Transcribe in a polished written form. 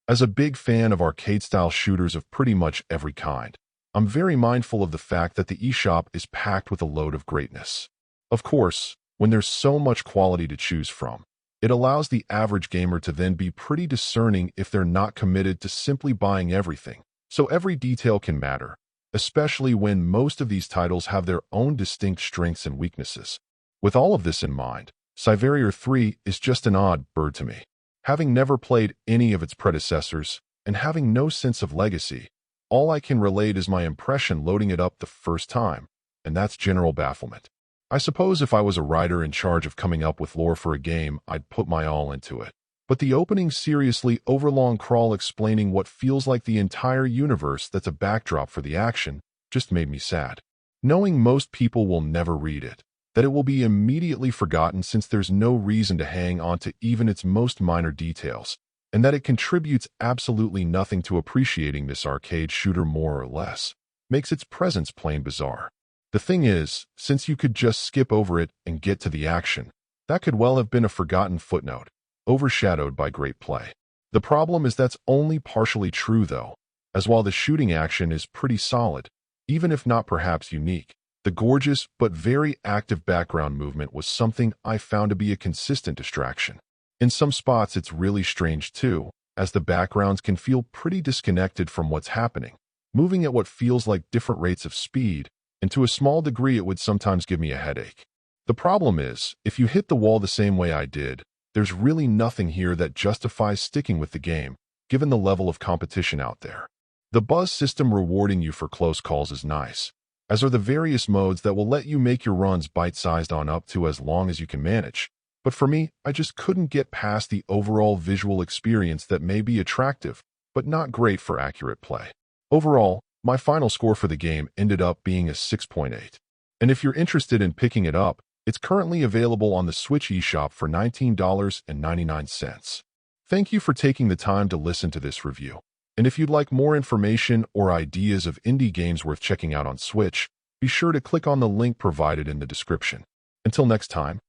As a big fan of arcade-style shooters of pretty much every kind, I'm very mindful of the fact that the eShop is packed with a load of greatness. Of course, when there's so much quality to choose from, it allows the average gamer to then be pretty discerning if they're not committed to simply buying everything. So every detail can matter, especially when most of these titles have their own distinct strengths and weaknesses. With all of this in mind, Psyvariar 3 is just an odd bird to me. Having never played any of its predecessors and having no sense of legacy, all I can relate is my impression loading it up the first time, and that's general bafflement. I suppose if I was a writer in charge of coming up with lore for a game, I'd put my all into it. But the opening seriously overlong crawl explaining what feels like the entire universe that's a backdrop for the action just made me sad. Knowing most people will never read it, that it will be immediately forgotten since there's no reason to hang on to even its most minor details, and that it contributes absolutely nothing to appreciating this arcade shooter more or less, makes its presence plain bizarre. The thing is, since you could just skip over it and get to the action, that could well have been a forgotten footnote, overshadowed by great play. The problem is that's only partially true though, as while the shooting action is pretty solid, even if not perhaps unique, the gorgeous but very active background movement was something I found to be a consistent distraction. In some spots it's really strange too, as the backgrounds can feel pretty disconnected from what's happening, moving at what feels like different rates of speed, and to a small degree it would sometimes give me a headache. The problem is, if you hit the wall the same way I did, there's really nothing here that justifies sticking with the game, given the level of competition out there. The buzz system rewarding you for close calls is nice, as are the various modes that will let you make your runs bite-sized on up to as long as you can manage. But for me, I just couldn't get past the overall visual experience that may be attractive, but not great for accurate play. Overall, my final score for the game ended up being a 6.8. And if you're interested in picking it up, it's currently available on the Switch eShop for $19.99. Thank you for taking the time to listen to this review. And if you'd like more information or ideas of indie games worth checking out on Switch, be sure to click on the link provided in the description. Until next time.